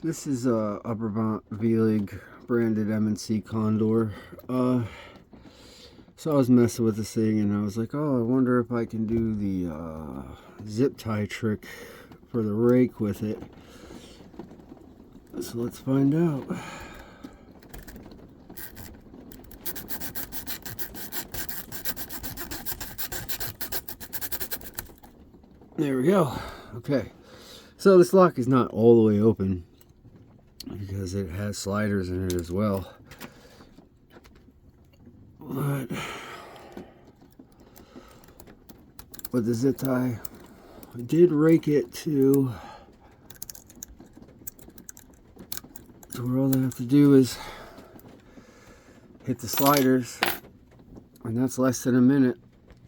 This is a Upper V-League branded M&C Condor. So I was messing with this thing and I was like, oh, I wonder if I can do the zip tie trick for the rake with it. So let's find out. There we go. Okay. So this lock is not all the way open because it has sliders in it as well. But with the zip tie, I did rake it to where all I have to do is hit the sliders, and that's less than a minute.